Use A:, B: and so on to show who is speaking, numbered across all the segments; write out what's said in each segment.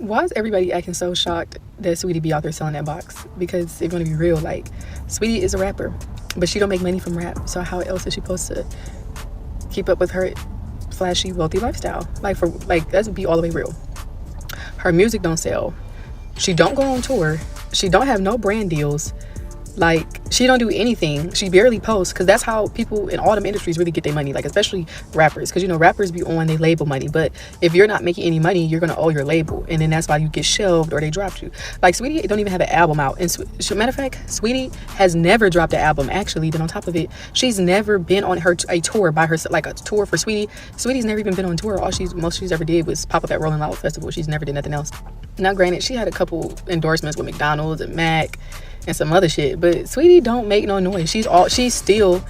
A: Why is everybody acting so shocked that Saweetie be out there selling that box? Because if you want to be real, like, Saweetie is a rapper, but she don't make money from rap. So how else is she supposed to keep up with her flashy, wealthy lifestyle? Let's be all the way real. Her music don't sell. She don't go on tour. She don't have no brand deals. Like, she don't do anything. She barely posts, because that's how people in all them industries really get their money, like especially rappers, because you know rappers be on their label money. But if you're not making any money, you're gonna owe your label, and then that's why you get shelved or they dropped you. Like, Saweetie don't even have an album out, and matter of fact, Saweetie has never dropped an album. Actually, then on top of it, she's never been on a tour by herself, like a tour for Saweetie's never even been on tour. Most she's ever did was pop up at Rolling Loud Festival. She's never did nothing else. Now granted, she had a couple endorsements with McDonald's and Mac and some other shit, but Saweetie don't make no noise. She's still,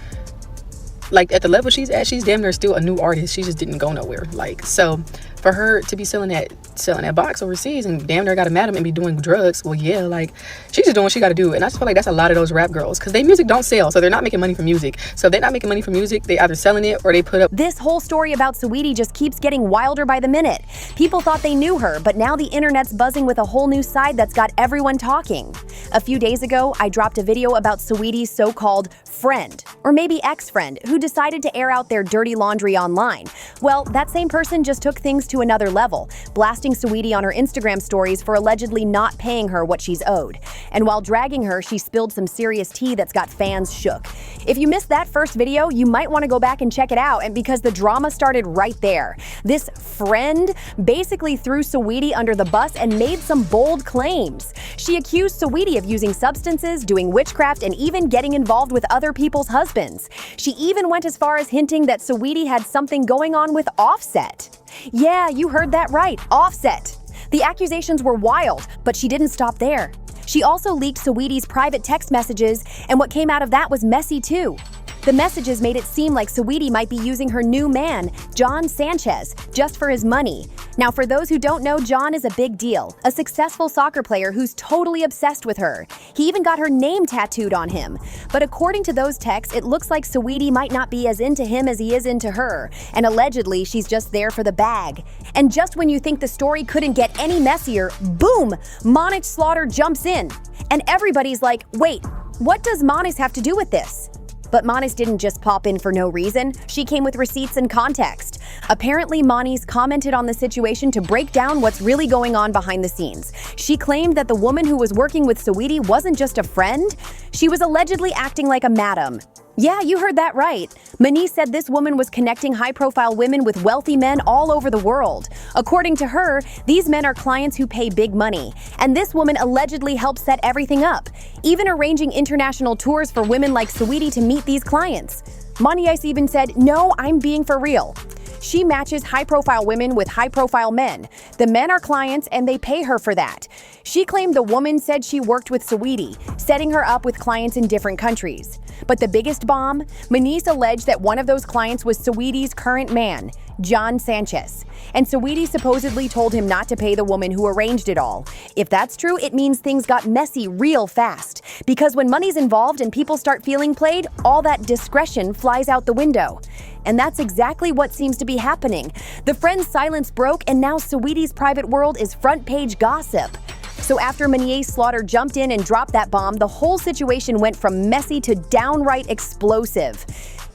A: like, at the level she's at, she's damn near still a new artist. She just didn't go nowhere. Like, so for her to be selling that box overseas and damn near got a madam and be doing drugs, well, yeah, like, she's just doing what she got to do. And I just feel like that's a lot of those rap girls, because their music don't sell, so they're not making money from music. So if they're not making money from music, they either selling it or they put up.
B: This whole story about Saweetie just keeps getting wilder by the minute. People thought they knew her, but now the internet's buzzing with a whole new side that's got everyone talking. A few days ago, I dropped a video about Saweetie's so-called friend, or maybe ex-friend, who decided to air out their dirty laundry online. Well, that same person just took things to another level, blasting Saweetie on her Instagram stories for allegedly not paying her what she's owed. And while dragging her, she spilled some serious tea that's got fans shook. If you missed that first video, you might want to go back and check it out, and because the drama started right there. This friend basically threw Saweetie under the bus and made some bold claims. She accused Saweetie of using substances, doing witchcraft, and even getting involved with other people's husbands. She even went as far as hinting that Saweetie had something going on with Offset. Yeah, you heard that right, Offset. The accusations were wild, but she didn't stop there. She also leaked Saweetie's private text messages, and what came out of that was messy too. The messages made it seem like Saweetie might be using her new man, John Sanchez, just for his money. Now, for those who don't know, John is a big deal, a successful soccer player who's totally obsessed with her. He even got her name tattooed on him. But according to those texts, it looks like Saweetie might not be as into him as he is into her, and allegedly she's just there for the bag. And just when you think the story couldn't get any messier, boom, Monich Slaughter jumps in. And everybody's like, wait, what does Monich have to do with this? But Monich didn't just pop in for no reason. She came with receipts and context. Apparently, Monich commented on the situation to break down what's really going on behind the scenes. She claimed that the woman who was working with Saweetie wasn't just a friend. She was allegedly acting like a madam. Yeah, you heard that right. Monich said this woman was connecting high-profile women with wealthy men all over the world. According to her, these men are clients who pay big money, and this woman allegedly helped set everything up, even arranging international tours for women like Saweetie to meet these clients. Monich even said, "No, I'm being for real." She matches high-profile women with high-profile men. The men are clients and they pay her for that. She claimed the woman said she worked with Saweetie, setting her up with clients in different countries. But the biggest bomb? Monich alleged that one of those clients was Saweetie's current man, John Sanchez. And Saweetie supposedly told him not to pay the woman who arranged it all. If that's true, it means things got messy real fast. Because when money's involved and people start feeling played, all that discretion flies out the window. And that's exactly what seems to be happening. The friend's silence broke, and now Saweetie's private world is front-page gossip. So after Monich Slaughter jumped in and dropped that bomb, the whole situation went from messy to downright explosive.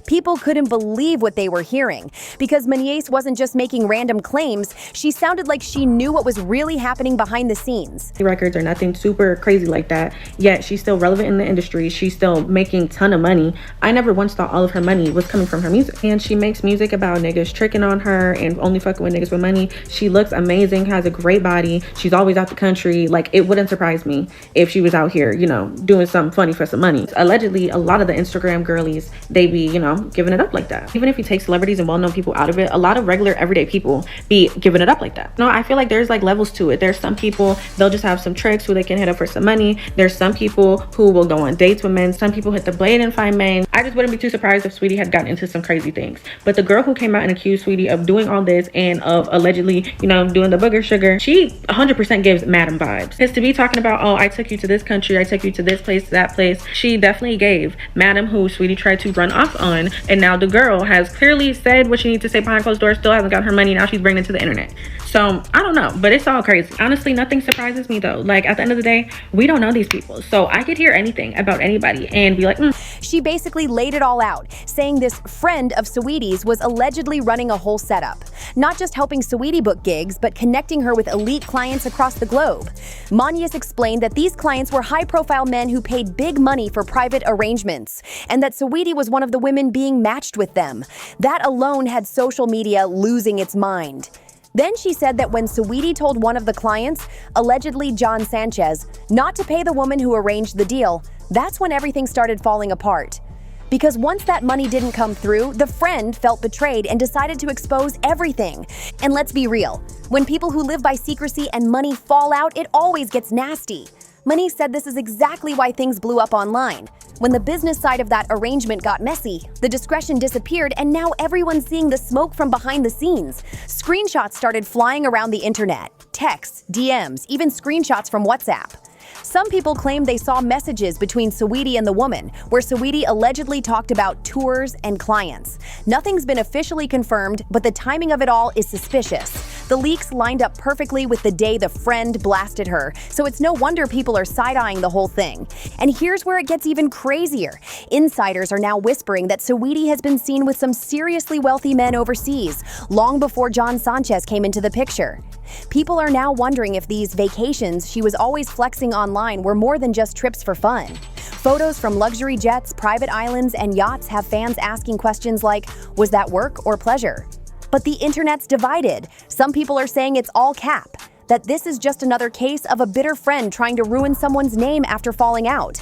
B: People couldn't believe what they were hearing, because Monich wasn't just making random claims, she sounded like she knew what was really happening behind the scenes.
C: Records are nothing super crazy like that, yet she's still relevant in the industry, she's still making a ton of money. I never once thought all of her money was coming from her music. And she makes music about niggas tricking on her and only fucking with niggas with money. She looks amazing, has a great body, she's always out the country. Like, it wouldn't surprise me if she was out here, you know, doing something funny for some money. Allegedly, a lot of the Instagram girlies, they be, you know, giving it up like that. Even if you take celebrities and well-known people out of it, a lot of regular everyday people be giving it up like that. No, I feel like there's like levels to it. There's some people, they'll just have some tricks who they can hit up for some money. There's some people who will go on dates with men. Some people hit the blade and find men. I just wouldn't be too surprised if Saweetie had gotten into some crazy things. But the girl who came out and accused Saweetie of doing all this and of allegedly, you know, doing the booger sugar, she 100% gives madam vibes. Because to be talking about, oh, I took you to this country, I took you to this place, that place, she definitely gave madam, who Saweetie tried to run off on, one. And now the girl has clearly said what she needs to say behind closed doors, still hasn't got her money. Now she's bringing it to the internet. So I don't know, but it's all crazy. Honestly, nothing surprises me though. Like, at the end of the day, we don't know these people. So I could hear anything about anybody and be like,
B: She basically laid it all out, saying this friend of Saweetie's was allegedly running a whole setup. Not just helping Saweetie book gigs, but connecting her with elite clients across the globe. Monius explained that these clients were high-profile men who paid big money for private arrangements, and that Saweetie was one of the women being matched with them. That alone had social media losing its mind. Then she said that when Saweetie told one of the clients, allegedly John Sanchez, not to pay the woman who arranged the deal, that's when everything started falling apart. Because once that money didn't come through, the friend felt betrayed and decided to expose everything. And let's be real, when people who live by secrecy and money fall out, it always gets nasty. Monique said this is exactly why things blew up online. When the business side of that arrangement got messy, the discretion disappeared and now everyone's seeing the smoke from behind the scenes. Screenshots started flying around the internet. Texts, DMs, even screenshots from WhatsApp. Some people claim they saw messages between Saweetie and the woman, where Saweetie allegedly talked about tours and clients. Nothing's been officially confirmed, but the timing of it all is suspicious. The leaks lined up perfectly with the day the friend blasted her, so it's no wonder people are side-eyeing the whole thing. And here's where it gets even crazier. Insiders are now whispering that Saweetie has been seen with some seriously wealthy men overseas, long before John Sanchez came into the picture. People are now wondering if these vacations she was always flexing online were more than just trips for fun. Photos from luxury jets, private islands, and yachts have fans asking questions like, was that work or pleasure? But the internet's divided. Some people are saying it's all cap, that this is just another case of a bitter friend trying to ruin someone's name after falling out.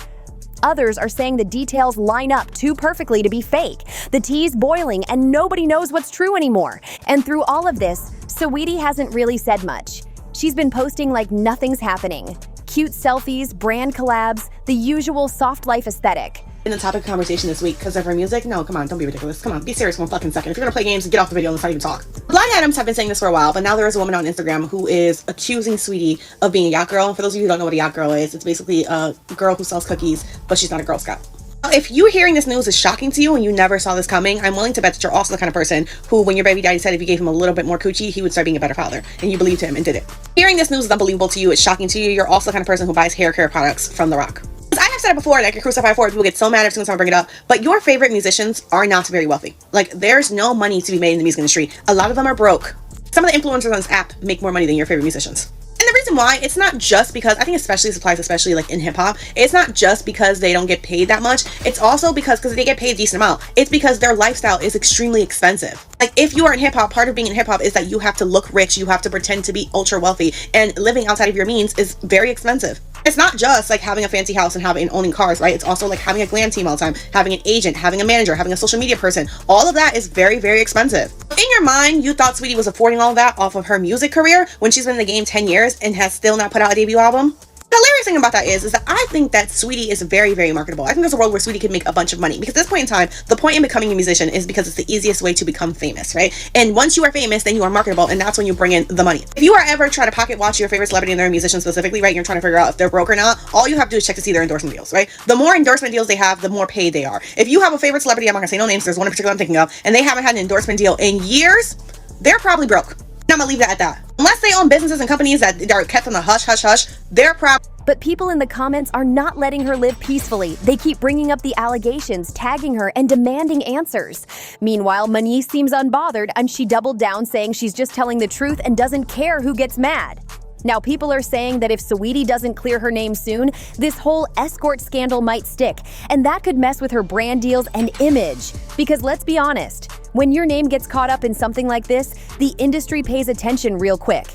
B: Others are saying the details line up too perfectly to be fake. The tea's boiling and nobody knows what's true anymore. And through all of this, Saweetie hasn't really said much. She's been posting like nothing's happening. Cute selfies, brand collabs, the usual soft life aesthetic.
D: In the topic of conversation this week because of her music. No, come on, don't be ridiculous. Come on, be serious for 1 fucking second. If you're gonna play games, get off the video and let's not even talk. Blind Adams have been saying this for a while, but now there is a woman on Instagram who is accusing Saweetie of being a yacht girl. And for those of you who don't know what a yacht girl is, it's basically a girl who sells cookies, but she's not a Girl Scout. If you hearing this news is shocking to you and you never saw this coming, I'm willing to bet that you're also the kind of person who, when your baby daddy said if you gave him a little bit more coochie, he would start being a better father. And you believed him and did it. Hearing this news is unbelievable to you, it's shocking to you, you're also the kind of person who buys hair care products from The Rock. I have said it before, like, I get crucified for it, people get so mad every single time I bring it up, but your favorite musicians are not very wealthy. Like, there's no money to be made in the music industry. A lot of them are broke. Some of the influencers on this app make more money than your favorite musicians. And the reason why, it's not just because, I think especially this applies especially like in hip-hop, it's not just because they don't get paid that much, it's also because they get paid a decent amount. It's because their lifestyle is extremely expensive. Like, if you are in hip-hop, part of being in hip-hop is that you have to look rich, you have to pretend to be ultra wealthy, and living outside of your means is very expensive. It's not just like having a fancy house and owning cars, right? It's also like having a glam team all the time, having an agent, having a manager, having a social media person. All of that is very, very expensive. In your mind, you thought Saweetie was affording all of that off of her music career when she's been in the game 10 years and has still not put out a debut album? The hilarious thing about that is that I think that Saweetie is very, very marketable. I think there's a world where Saweetie can make a bunch of money, because at this point in time, the point in becoming a musician is because it's the easiest way to become famous, right? And once you are famous, then you are marketable, and that's when you bring in the money. If you are ever trying to pocket watch your favorite celebrity and they're a musician specifically, right, and you're trying to figure out if they're broke or not, all you have to do is check to see their endorsement deals, right? The more endorsement deals they have, the more paid they are. If you have a favorite celebrity, I'm not gonna say no names, there's one in particular I'm thinking of, and they haven't had an endorsement deal in years, they're probably broke. And I'm gonna leave that at that. Unless they own businesses and companies that are kept on the hush, hush, hush, they're probably.
B: But people in the comments are not letting her live peacefully. They keep bringing up the allegations, tagging her, and demanding answers. Meanwhile, Monique seems unbothered, and she doubled down, saying she's just telling the truth and doesn't care who gets mad. Now, people are saying that if Saweetie doesn't clear her name soon, this whole Escort scandal might stick, and that could mess with her brand deals and image. Because let's be honest, when your name gets caught up in something like this, the industry pays attention real quick.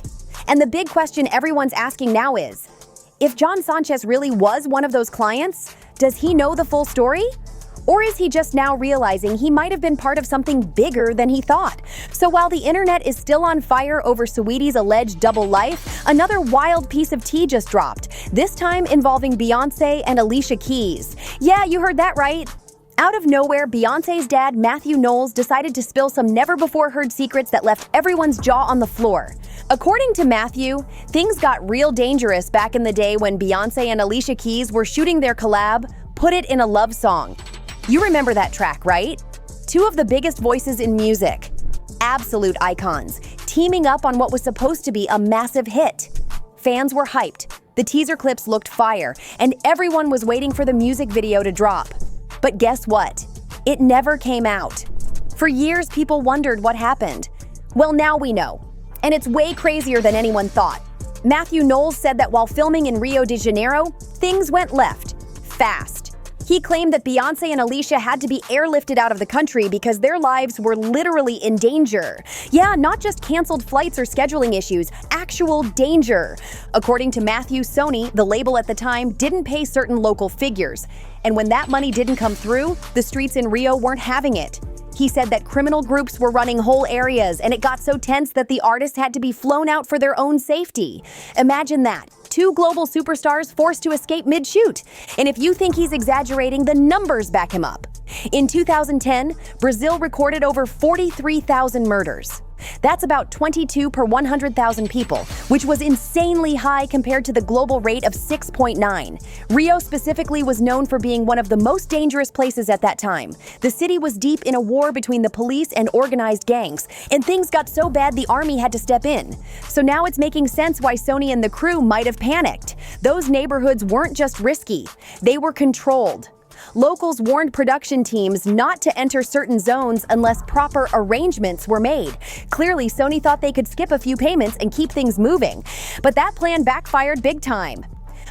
B: And the big question everyone's asking now is, if John Sanchez really was one of those clients, does he know the full story? Or is he just now realizing he might have been part of something bigger than he thought? So while the internet is still on fire over Saweetie's alleged double life, another wild piece of tea just dropped, this time involving Beyonce and Alicia Keys. Yeah, you heard that right. Out of nowhere, Beyonce's dad, Matthew Knowles, decided to spill some never-before-heard secrets that left everyone's jaw on the floor. According to Matthew, things got real dangerous back in the day when Beyonce and Alicia Keys were shooting their collab, Put It in a Love Song. You remember that track, right? Two of the biggest voices in music, absolute icons, teaming up on what was supposed to be a massive hit. Fans were hyped, the teaser clips looked fire, and everyone was waiting for the music video to drop. But guess what? It never came out. For years, people wondered what happened. Well, now we know. And it's way crazier than anyone thought. Matthew Knowles said that while filming in Rio de Janeiro, things went left, fast. He claimed that Beyonce and Alicia had to be airlifted out of the country because their lives were literally in danger. Yeah, not just canceled flights or scheduling issues, actual danger. According to Matthew, Sony, the label at the time, didn't pay certain local figures. And when that money didn't come through, the streets in Rio weren't having it. He said that criminal groups were running whole areas, and it got so tense that the artists had to be flown out for their own safety. Imagine that. Two global superstars forced to escape mid-shoot. And if you think he's exaggerating, the numbers back him up. In 2010, Brazil recorded over 43,000 murders. That's about 22 per 100,000 people, which was insanely high compared to the global rate of 6.9. Rio specifically was known for being one of the most dangerous places at that time. The city was deep in a war between the police and organized gangs, and things got so bad the army had to step in. So now it's making sense why Sony and the crew might have panicked. Those neighborhoods weren't just risky, they were controlled. Locals warned production teams not to enter certain zones unless proper arrangements were made. Clearly, Sony thought they could skip a few payments and keep things moving. But that plan backfired big time.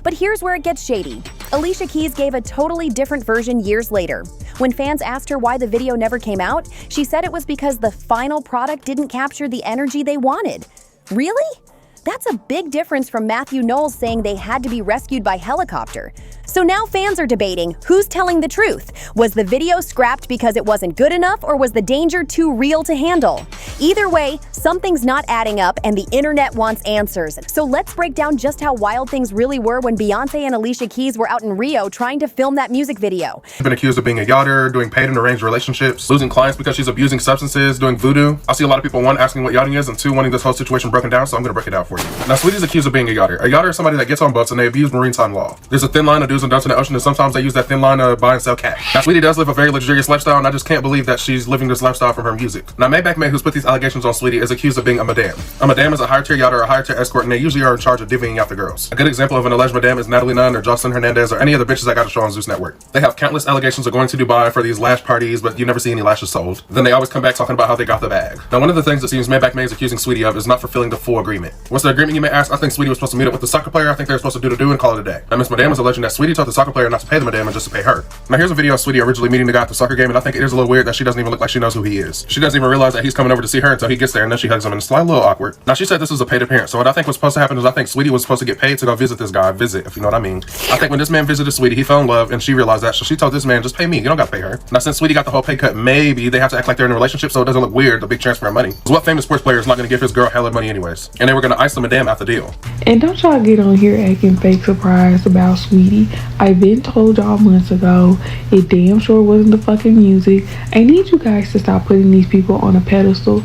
B: But here's where it gets shady. Alicia Keys gave a totally different version years later. When fans asked her why the video never came out, she said it was because the final product didn't capture the energy they wanted. Really? That's a big difference from Matthew Knowles saying they had to be rescued by helicopter. So now fans are debating who's telling the truth. Was the video scrapped because it wasn't good enough, or was the danger too real to handle? Either way, something's not adding up and the internet wants answers. So let's break down just how wild things really were when Beyonce and Alicia Keys were out in Rio trying to film that music video.
E: She's been accused of being a yachter, doing paid and arranged relationships, losing clients because she's abusing substances, doing voodoo. I see a lot of people, one, asking what yachting is, and two, wanting this whole situation broken down, so I'm gonna break it down for you. Now, Saweetie's accused of being a yachter. A yachter is somebody that gets on boats and they abuse maritime law. There's a thin line of do's and don'ts in the ocean, and sometimes they use that thin line to buy and sell cash. Now, Saweetie does live a very luxurious lifestyle, and I just can't believe that she's living this lifestyle from her music. Now, Maybach May, who's put these allegations on Saweetie, is accused of being a madame. A madame is a higher tier yachter or a higher tier escort, and they usually are in charge of divvying out the girls. A good example of an alleged madame is Natalie Nunn or Jocelyn Hernandez or any of the bitches that got a show on Zeus Network. They have countless allegations of going to Dubai for these lash parties, but you never see any lashes sold. Then they always come back talking about how they got the bag. Now, one of the things it seems Maybach May is accusing Saweetie of is not fulfilling the full agreement. What's the agreement, you may ask? I think Saweetie was supposed to meet up with the soccer player. I think they were supposed to do and call it a day. Now, Miss Madame is alleging that Saweetie told the soccer player not to pay the madame and just to pay her. Now, here's a video of Saweetie originally meeting the guy at the soccer game, and I think it is a little weird that she doesn't even look like she knows who he is. She doesn't even realize that he's coming over to see her until he gets there, and then she hugs him, and it's a little awkward. Now, she said this was a paid appearance, so what I think was supposed to happen is I think Saweetie was supposed to get paid to go visit this guy, if you know what I mean. I think when this man visited Saweetie, he fell in love, and she realized that, so she told this man, just pay me, you don't gotta pay her. Now, since Saweetie got the whole pay cut, maybe they have to act like they're in a relationship so it doesn't look weird, the big transfer of money. So what famous sports player is not gonna give his girl hella money anyways? And they were gonna ice the madame out the deal.
F: And don't y'all get on here acting fake surprised about Saweetie. I've been told y'all months ago, it damn sure wasn't the fucking music. I need you guys to stop putting these people on a pedestal.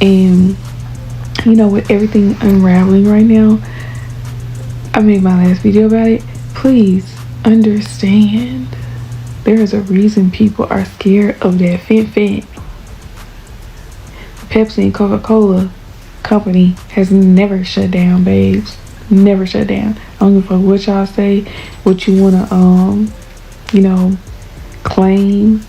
F: And you know, with everything unraveling right now, I made my last video about it. Please understand, there is a reason people are scared of that Fent. Pepsi and Coca-Cola company has never shut down, babes. Never shut down. I don't give a fuck what y'all say, what you wanna you know, claim.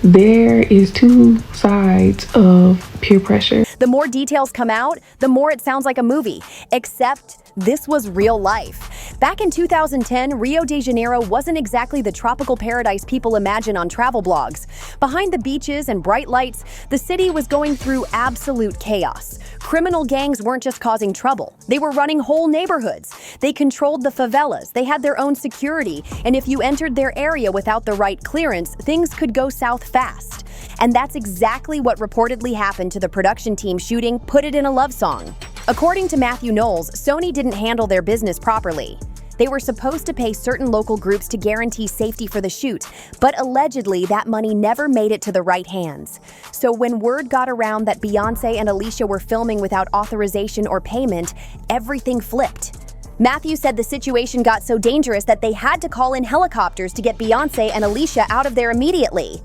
F: There is two sides of peer pressure.
B: The more details come out, the more it sounds like a movie, except this was real life. Back in 2010, Rio de Janeiro wasn't exactly the tropical paradise people imagine on travel blogs. Behind the beaches and bright lights, the city was going through absolute chaos. Criminal gangs weren't just causing trouble, they were running whole neighborhoods. They controlled the favelas, they had their own security, and if you entered their area without the right clearance, things could go south fast. And that's exactly what reportedly happened to the production team shooting Put It in a Love Song. According to Matthew Knowles, Sony didn't handle their business properly. They were supposed to pay certain local groups to guarantee safety for the shoot, but allegedly that money never made it to the right hands. So when word got around that Beyonce and Alicia were filming without authorization or payment, everything flipped. Matthew said the situation got so dangerous that they had to call in helicopters to get Beyonce and Alicia out of there immediately.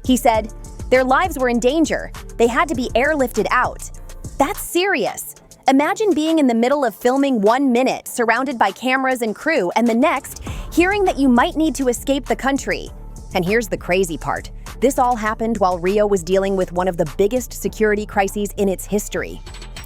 B: He said, Their lives were in danger. They had to be airlifted out. That's serious. Imagine being in the middle of filming 1 minute, surrounded by cameras and crew, and the next, hearing that you might need to escape the country. And here's the crazy part. This all happened while Rio was dealing with one of the biggest security crises in its history.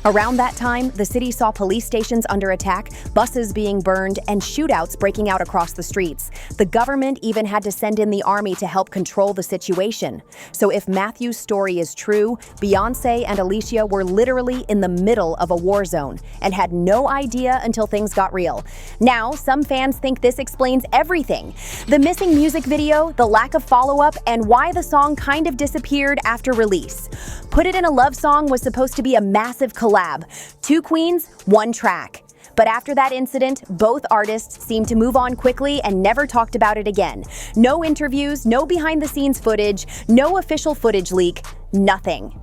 B: Around that time, the city saw police stations under attack, buses being burned, and shootouts breaking out across the streets. The government even had to send in the army to help control the situation. So if Matthew's story is true, Beyonce and Alicia were literally in the middle of a war zone and had no idea until things got real. Now, some fans think this explains everything. The missing music video, the lack of follow-up, and why the song kind of disappeared after release. Put It in a Love Song was supposed to be a massive collab. 2 queens, 1 track. But after that incident, both artists seemed to move on quickly and never talked about it again. No interviews, no behind-the-scenes footage, no official footage leak, nothing.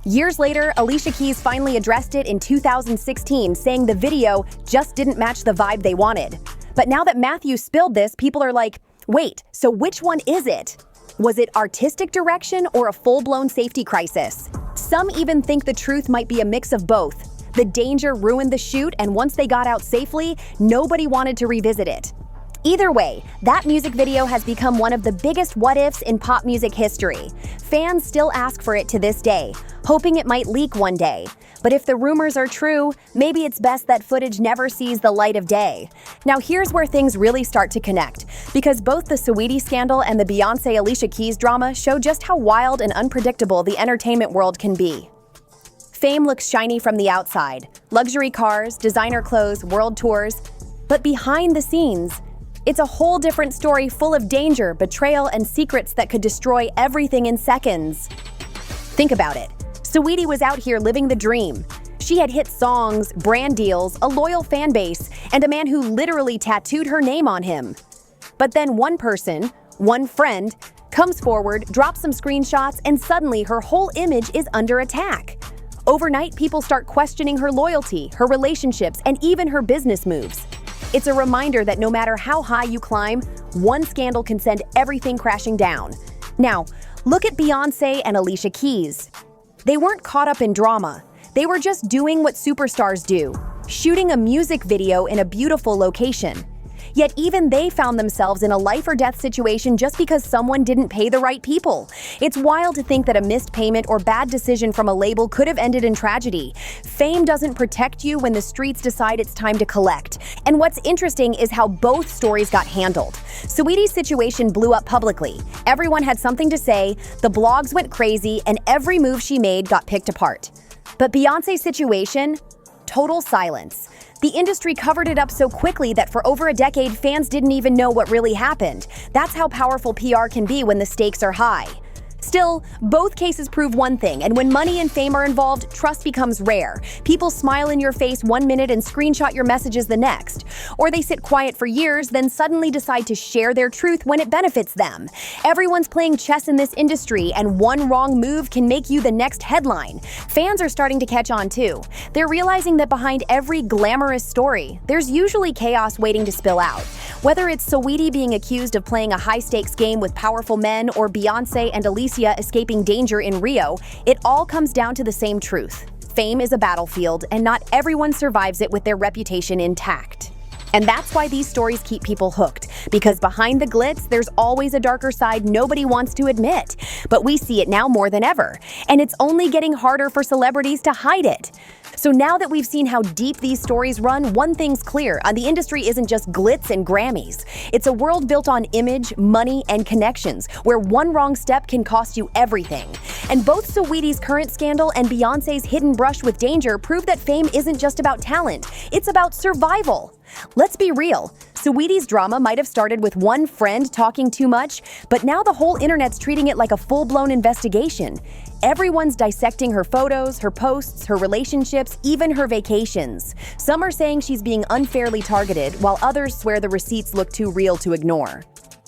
B: Years later, Alicia Keys finally addressed it in 2016, saying the video just didn't match the vibe they wanted. But now that Matthew spilled this, people are like, wait, so which one is it? Was it artistic direction or a full-blown safety crisis? Some even think the truth might be a mix of both. The danger ruined the shoot, and once they got out safely, nobody wanted to revisit it. Either way, that music video has become one of the biggest what-ifs in pop music history. Fans still ask for it to this day, hoping it might leak one day. But if the rumors are true, maybe it's best that footage never sees the light of day. Now here's where things really start to connect, because both the Saweetie scandal and the Beyonce Alicia Keys drama show just how wild and unpredictable the entertainment world can be. Fame looks shiny from the outside, luxury cars, designer clothes, world tours. But behind the scenes, it's a whole different story full of danger, betrayal, and secrets that could destroy everything in seconds. Think about it. Saweetie was out here living the dream. She had hit songs, brand deals, a loyal fan base, and a man who literally tattooed her name on him. But then one person, one friend, comes forward, drops some screenshots, and suddenly her whole image is under attack. Overnight, people start questioning her loyalty, her relationships, and even her business moves. It's a reminder that no matter how high you climb, one scandal can send everything crashing down. Now, look at Beyonce and Alicia Keys. They weren't caught up in drama. They were just doing what superstars do, shooting a music video in a beautiful location. Yet even they found themselves in a life or death situation just because someone didn't pay the right people. It's wild to think that a missed payment or bad decision from a label could have ended in tragedy. Fame doesn't protect you when the streets decide it's time to collect. And what's interesting is how both stories got handled. Saweetie's situation blew up publicly. Everyone had something to say, the blogs went crazy, and every move she made got picked apart. But Beyonce's situation? Total silence. The industry covered it up so quickly that for over a decade, fans didn't even know what really happened. That's how powerful PR can be when the stakes are high. Still, both cases prove one thing, and when money and fame are involved, trust becomes rare. People smile in your face 1 minute and screenshot your messages the next. Or they sit quiet for years, then suddenly decide to share their truth when it benefits them. Everyone's playing chess in this industry, and one wrong move can make you the next headline. Fans are starting to catch on too. They're realizing that behind every glamorous story, there's usually chaos waiting to spill out. Whether it's Saweetie being accused of playing a high-stakes game with powerful men or Beyonce and Alicia escaping danger in Rio, it all comes down to the same truth. Fame is a battlefield, and not everyone survives it with their reputation intact. And that's why these stories keep people hooked, because behind the glitz, there's always a darker side nobody wants to admit. But we see it now more than ever, and it's only getting harder for celebrities to hide it. So now that we've seen how deep these stories run, one thing's clear, the industry isn't just glitz and Grammys. It's a world built on image, money, and connections, where one wrong step can cost you everything. And both Saweetie's current scandal and Beyonce's hidden brush with danger prove that fame isn't just about talent, it's about survival. Let's be real. Saweetie's drama might have started with one friend talking too much, but now the whole internet's treating it like a full-blown investigation. Everyone's dissecting her photos, her posts, her relationships, even her vacations. Some are saying she's being unfairly targeted, while others swear the receipts look too real to ignore.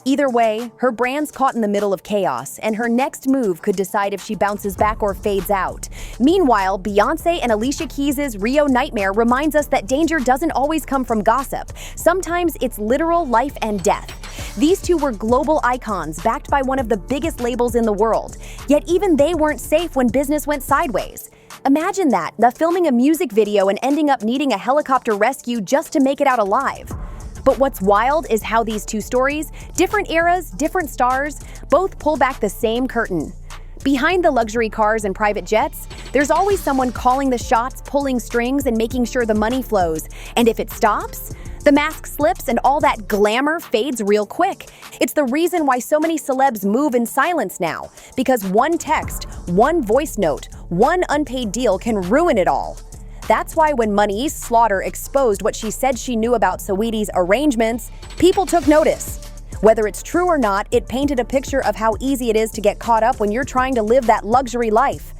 B: Either way, her brand's caught in the middle of chaos, and her next move could decide if she bounces back or fades out. Meanwhile, Beyonce and Alicia Keys' Rio nightmare reminds us that danger doesn't always come from gossip. Sometimes it's literal life and death. These two were global icons backed by one of the biggest labels in the world, yet even they weren't safe when business went sideways. Imagine that, the filming a music video and ending up needing a helicopter rescue just to make it out alive. But what's wild is how these two stories, different eras, different stars, both pull back the same curtain. Behind the luxury cars and private jets, there's always someone calling the shots, pulling strings, and making sure the money flows. And if it stops, the mask slips and all that glamour fades real quick. It's the reason why so many celebs move in silence now, because one text, one voice note, one unpaid deal can ruin it all. That's why when Money's Slaughter exposed what she said she knew about Saweetie's arrangements, people took notice. Whether it's true or not, it painted a picture of how easy it is to get caught up when you're trying to live that luxury life.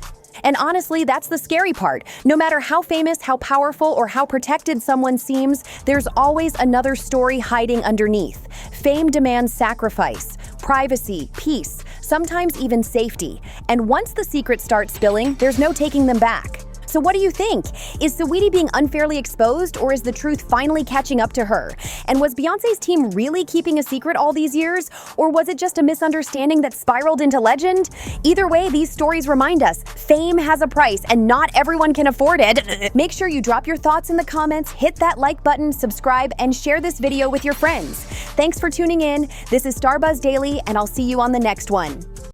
B: And honestly, that's the scary part. No matter how famous, how powerful, or how protected someone seems, there's always another story hiding underneath. Fame demands sacrifice, privacy, peace, sometimes even safety. And once the secrets start spilling, there's no taking them back. So what do you think? Is Saweetie being unfairly exposed, or is the truth finally catching up to her? And was Beyonce's team really keeping a secret all these years? Or was it just a misunderstanding that spiraled into legend? Either way, these stories remind us, fame has a price and not everyone can afford it. Make sure you drop your thoughts in the comments, hit that like button, subscribe, and share this video with your friends. Thanks for tuning in. This is Starbuzz Daily, and I'll see you on the next one.